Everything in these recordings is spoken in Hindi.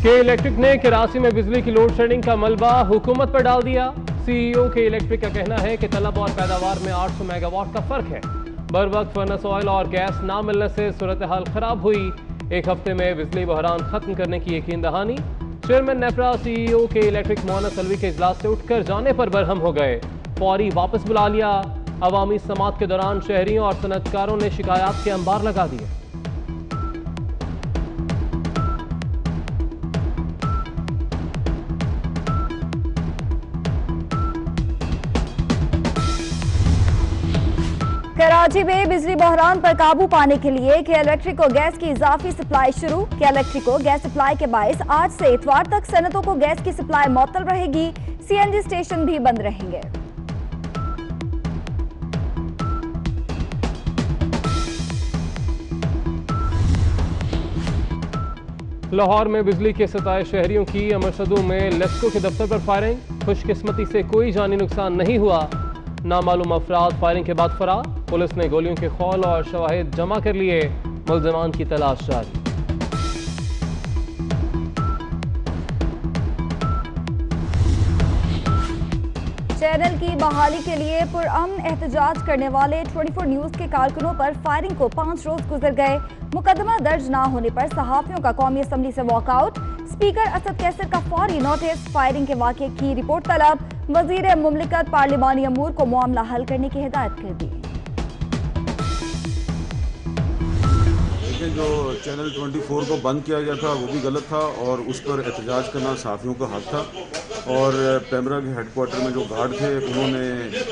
के इलेक्ट्रिक ने कराची में बिजली की लोड शेडिंग का मलबा हुकूमत पर डाल दिया। सीईओ के इलेक्ट्रिक का कहना है कि तलब और पैदावार में 800 मेगावाट का फर्क है। बर वक्त फर्नेस ऑयल और गैस ना मिलने से सूरत हाल खराब हुई। एक हफ्ते में बिजली बहरान खत्म करने की यकीन दहानी। चेयरमैन नेपरा सीईओ के इलेक्ट्रिक मोहनस अलवी के इजलास से उठकर जाने पर बरहम हो गए। फौरी वापस बुला लिया। अवामी समात के दौरान शहरियों और सनतकारों ने शिकायत के अंबार लगा दिए। कराची में बिजली बहरान पर काबू पाने के लिए के इलेक्ट्रिक को गैस की इजाफी सप्लाई शुरू। के इलेक्ट्रिक को गैस सप्लाई के बायस आज से इतवार तक सनतों को गैस की सप्लाई मुअत्तल रहेगी। सीएनजी स्टेशन भी बंद रहेंगे। लाहौर में बिजली के सताए शहरियों की। अमरसदू में लेस्को के दफ्तर पर फायरिंग। खुशकिस्मती से कोई जानी नुकसान नहीं हुआ। नामालूम अफराद फायरिंग के बाद फरार। पुलिस ने गोलियों के खौल और शवाहिद जमा कर लिए। मुल्जिमान की तलाश जारी। चैनल की बहाली के लिए पुरअमन एहतजाज करने वाले 24 न्यूज के कारकुनों पर फायरिंग को 5 रोज गुजर गए। मुकदमा दर्ज न होने पर सहाफियों का कौमी असम्बली से वॉकआउट। स्पीकर असद कैसर का फौरी नोटिस। फायरिंग के वाक़े की रिपोर्ट तलब। वजीर मुमलिकत पार्लिमानी अमूर को मामला हल करने की हिदायत कर दी। जो चैनल 24 को बंद किया गया था वो भी गलत था और उस पर एहतजाज करना सहाफ़ियों का हक था। और पैमरा के हेडक्वार्टर में जो गार्ड थे उन्होंने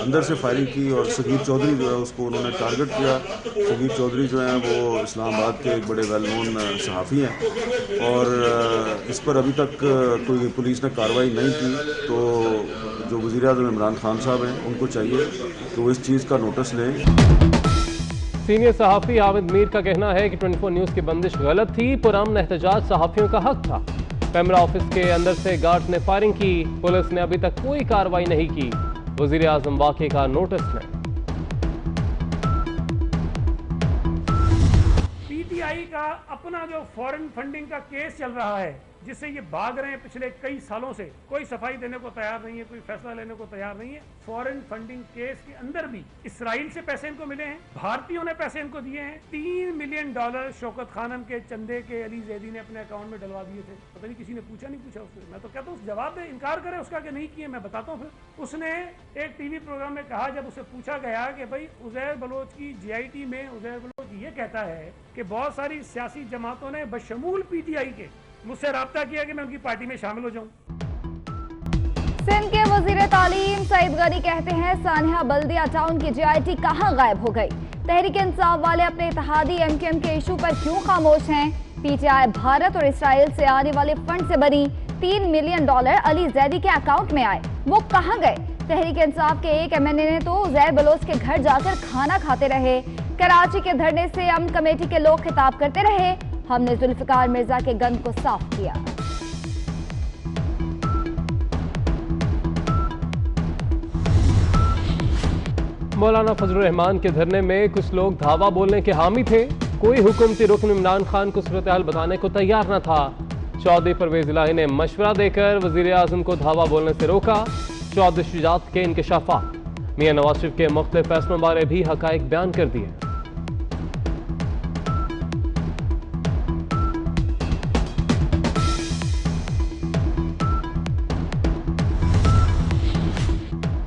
अंदर से फायरिंग की और सगीर चौधरी जो है उसको उन्होंने टारगेट किया। सगीर चौधरी जो हैं वो इस्लामाबाद के एक बड़े वेल नोन सहाफ़ी हैं और इस पर अभी तक कोई पुलिस ने कार्रवाई नहीं की। तो जो वज़ीर-ए-आज़म इमरान खान साहब हैं उनको चाहिए कि वो इस चीज़ का नोटिस लें। सीनियर सहाफ़ी आबिद मीर का कहना है कि 24 न्यूज़ की बंदिश गलत थी। पुरअमन एहतजाज सहाफ़ियों का हक था। पैमरा ऑफिस के अंदर से गार्ड ने फायरिंग की। पुलिस ने अभी तक कोई कार्रवाई नहीं की। वज़ीर आज़म वाक़े का नोटिस लें। पीटीआई का अपना जो फॉरेन फंडिंग का केस चल रहा है जिससे ये भाग रहे हैं पिछले कई सालों से, कोई सफाई देने को तैयार नहीं है, कोई फैसला लेने को तैयार नहीं है। फॉरेन फंडिंग केस के अंदर भी इसराइल से पैसे इनको मिले हैं, भारतीयों ने पैसे इनको दिए हैं। $3 मिलियन शौकत खानम के चंदे के अली जैदी ने अपने अकाउंट में डलवा दिए थे। पता नहीं किसी ने पूछा नहीं पूछा उससे। मैं तो कहता हूँ जवाब दे, इनकार करे उसका कि नहीं किए। मैं बताता हूँ फिर। उसने एक टीवी प्रोग्राम में कहा, जब उसे पूछा गया कि भाई उज़ैर बलोच की GIT में उज़ैर बलोच ये कहता है कि बहुत सारी सियासी जमातों ने बशमूल PTI के मुझसे राब्ता किया कि मैं उनकी पार्टी में शामिल हो जाऊं। सिंध के वजीर तालीम सईद गनी कहते हैं सानिया बल्दिया टाउन की GIT कहां गायब हो गई। तहरीक इंसाफ वाले अपने इत्तेहादी MQM के इशू पर क्यों खामोश हैं। PTI भारत और इसराइल से आने वाले फंड से बनी $3 मिलियन अली जैदी के अकाउंट में आए, वो कहां गए। तहरीक इंसाफ के एक MNA ने तो उज़ैर बलोच के घर जाकर खाना खाते रहे। कराची के धरने से अमन कमेटी के लोग खिताब करते रहे, हमने जुल्फिकार मिर्जा के गन को साफ किया। मौलाना फजलुर रहमान के धरने में कुछ लोग धावा बोलने के हामी थे। कोई हुकूमती रुकन इमरान खान को सूरत हाल बताने को तैयार न था। चौधरी परवेज इलाही ने मशवरा देकर वजीर आज़म को धावा बोलने से रोका। चौधरी शुजात के इंकशाफात। मियां नवाज शरीफ के मुख्तलिफ फैसलों बारे भी हकाइक बयान कर दिए।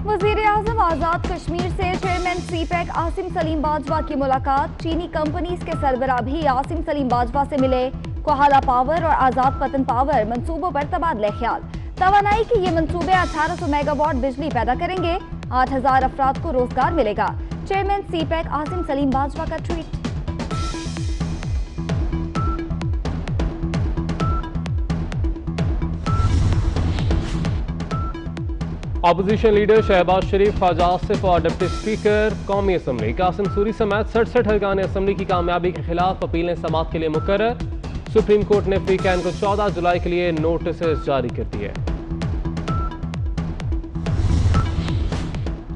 वज़ीर-ए-आज़म आज़ाद कश्मीर से चेयरमैन CPEC आसिम सलीम बाजवा की मुलाकात। चीनी कंपनीज के सरबराह भी आसिम सलीम बाजवा से मिले। कोहाला पावर और आज़ाद पतन पावर मंसूबों पर तबादले ख्याल। तवानाई के ये मंसूबे 1800 मेगावाट बिजली पैदा करेंगे। 8000 अफराद को रोजगार मिलेगा। चेयरमैन CPEC आसिम सलीम बाजवा का ट्वीट। अपोजिशन लीडर शहबाज शरीफ, ख्वाजा आसिफ और डिप्टी स्पीकर कौमी असम्बली कासिम सूरी समेत 67 अरकान असम्बली की कामयाबी के खिलाफ अपीलें समाअत के लिए मुकर्रर। सुप्रीम कोर्ट ने फ्री कैन को 14 जुलाई के लिए नोटिस जारी कर दिए।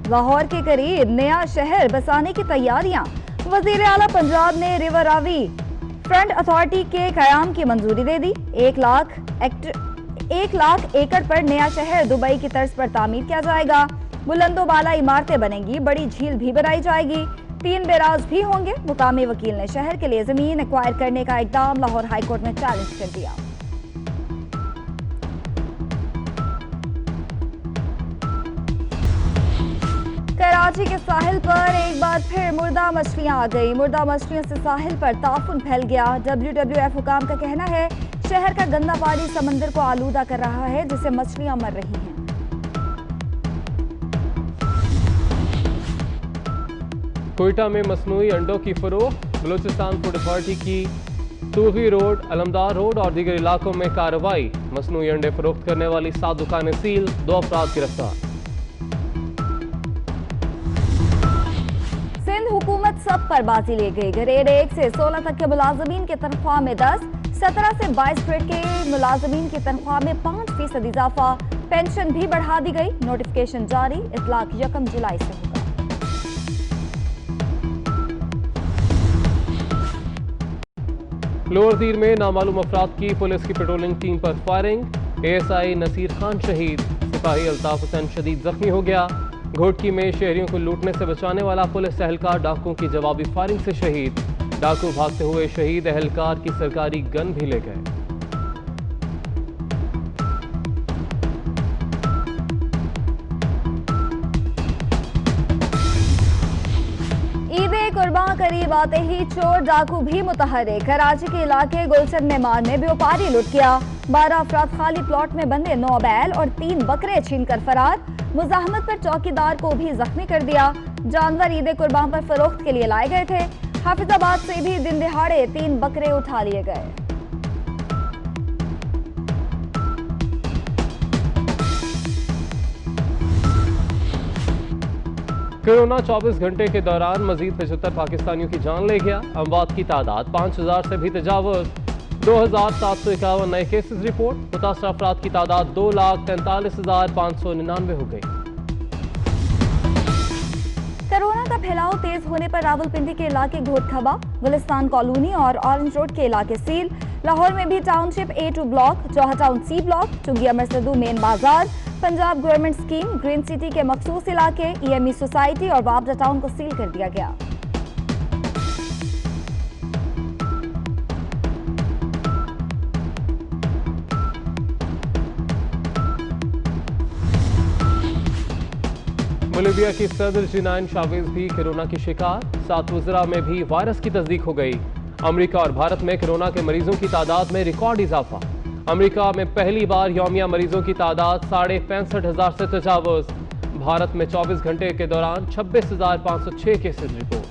लाहौर के करीब नया शहर बसाने की तैयारियां। वजीर आला पंजाब ने रिवर रावी फ्रंट अथॉरिटी के कयाम की मंजूरी दे दी। 1 लाख एकड़ पर नया शहर दुबई की तर्ज पर तामीर किया जाएगा। बुलंदोबाला इमारतें बनेंगी, बड़ी झील भी बनाई जाएगी, 3 बैराज भी होंगे। मुकामी वकील ने शहर के लिए जमीन एक्वायर करने का इकदाम लाहौर हाईकोर्ट में चैलेंज कर दिया। कराची के साहिल पर एक बार फिर मुर्दा मछलियां आ गई। मुर्दा मछलियों से साहिल पर ताफुन फैल गया। WWF हुकाम का कहना है शहर का गंदा पानी समंदर को आलूदा कर रहा है, जिससे मछलियां मर रही हैं। कोयटा में मसनूई अंडों की फरोख्त। बलूचिस्तान फूड अथॉरिटी की तूगी रोड, अलमदार रोड और दीगर इलाकों में कार्रवाई। मसनूई अंडे फरोख्त करने वाली 7 दुकानें सील, 2 अफराद गिरफ्तार। सिंध हुकूमत सब पर बाजी ले गई। ग्रेड 1 से 16 तक के मुलाजमीन की तनख्वाह में 10, 17 से 22 ग्रेड के मुलाजमीन की तनख्वाह में 5% इजाफा। पेंशन भी बढ़ा दी गई। नोटिफिकेशन जारी, इतलाक 1 जुलाई से होगा। लोअर दीर में नामालूम अफराद की पुलिस की पेट्रोलिंग टीम पर फायरिंग। ASI नसीर खान शहीद, सिपाही अल्ताफ हुसैन शदीद जख्मी हो गया। घोटकी में शहरियों को लूटने से बचाने वाला पुलिस एहलकार डाकुओं की जवाबी फायरिंग से शहीद। डाकू भागते हुए शहीद एहलकार की सरकारी गन भी ले गए। कुर्बान करीब आते ही चोर डाकू भी मुतहर्रिक। कराची के इलाके गुलशन मेमान में व्यापारी लुट किया। 12 अफराद खाली प्लॉट में बंधे 9 बैल और 3 बकरे छीनकर फरार। मुजाहमत पर चौकीदार को भी जख्मी कर दिया। जानवर ईद कुर्बान पर फरोख्त के लिए लाए गए थे। हाफिजाबाद से भी दिन दिहाड़े 3 बकरे उठा लिए गए। कोरोना 24 घंटे के दौरान मजीद 75 पाकिस्तानियों की जान ले गया। अमवात की तादाद 5000 से भी तजावज़। 2751 नए केसेस रिपोर्ट। मुतासर अफराद की तादाद 2,43,599 हो गई। कोरोना का फैलाव तेज होने पर रावलपिंडी के इलाके घोटखबा, गुलिस्तान कॉलोनी और ऑरेंज रोड के इलाके सील। लाहौर में भी टाउनशिप A2 ब्लॉक, जौहर टाउन C ब्लॉक, चुंगिया मरसदू मेन बाजार, Punjab government scheme, green city के मखसूस इलाके, EME सोसाइटी और वाबडा टाउन को सील कर दिया गया। बोलिविया की सदर जिनाइन शावेज भी कोरोना की शिकार। 7 वज़रा में भी वायरस की तस्दीक हो गई। अमेरिका और भारत में कोरोना के मरीजों की तादाद में रिकॉर्ड इजाफा। अमेरिका में पहली बार यौमिया मरीजों की तादाद 65,500 से तजावज़। भारत में 24 घंटे के दौरान 26,506 केसेस रिपोर्ट।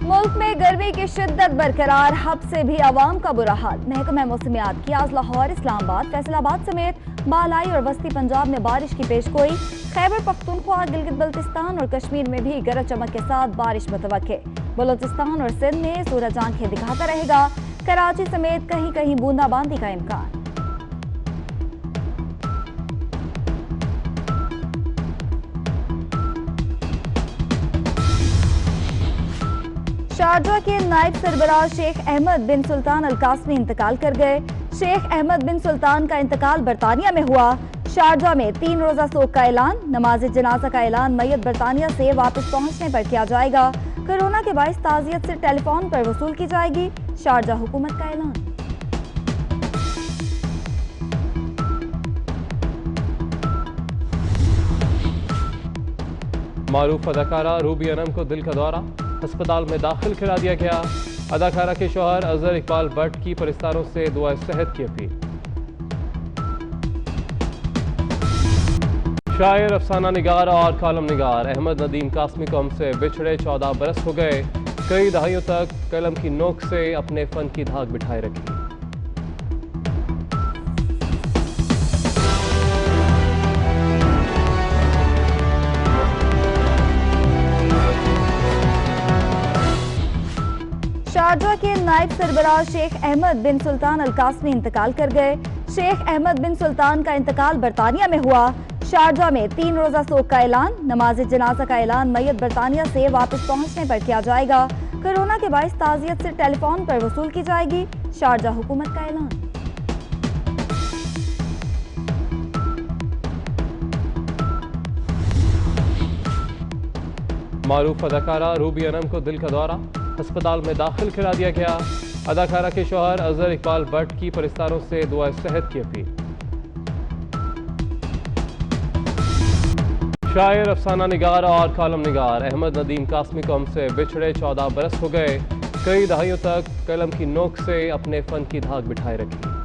मुल्क में गर्मी की शिद्दत बरकरार, हब से भी आवाम का बुरा हाल। महकमा मौसमियात की आज लाहौर, इस्लामाबाद, फैसलाबाद समेत बालाई और वस्ती पंजाब में बारिश की पेशगोई। खैबर पख्तूनख्वा, गिलगित बल्तिस्तान और कश्मीर में भी गरज चमक के साथ बारिश मुतवक्के। बलूचिस्तान और सिंध में सूरज आंखें दिखाता रहेगा। कराची समेत कहीं कहीं बूंदाबांदी का इम्कान। शारजा के नायब सरबराह शेख अहमद बिन सुल्तान अल कासमी इंतकाल कर गए। शेख अहमद बिन सुल्तान का इंतकाल बरतानिया में हुआ। शारजा में 3 रोजा शोक का ऐलान। नमाज जनाजा का ऐलान मैयत बरतानिया से वापस पहुंचने पर किया जाएगा। कोरोना के बाइस ताजियत से टेलीफोन पर वसूल की जाएगी। शारजा हुकूमत का ऐलान। मारूफ अदाकारा रूबी अनम को दिल का दौरा, अस्पताल में दाखिल करा दिया गया। अदाकारा के शौहर अजहर इकबाल भट्ट की परिस्तारों से दुआ सेहत की अपील। शायर, अफसाना निगार और कॉलम निगार अहमद नदीम कासमी को हमसे बिछड़े 14 बरस हो गए। कई दहाइयों तक कलम की नोक से अपने फन की धाक बिठाए रखी। शारजा के नायब सरबराह शेख अहमद बिन सुल्तान अल कासमी इंतकाल कर गए। शेख अहमद बिन सुल्तान का इंतकाल बरतानिया में हुआ। शारजा में 3 रोजा शोक का ऐलान। नमाज जनाजा का ऐलान मैयत बरतानिया से वापस पहुंचने पर किया जाएगा। कोरोना के बाइस ताजियत से टेलीफोन पर वसूल की जाएगी। शारजा हुकूमत का ऐलान। मारूफ अदाकारा रूबी अनम को दिल का दौरा, अस्पताल में दाखिल करा दिया गया। अदाकारा के शौहर अजहर इकबाल भट्ट की परिस्तारों से दुआ सेहत की अपील। शायर, अफसाना निगार और कॉलम निगार अहमद नदीम कासमी को हमसे बिछड़े 14 बरस हो गए। कई दहाइयों तक कलम की नोक से अपने फन की धाक बिठाए रखी।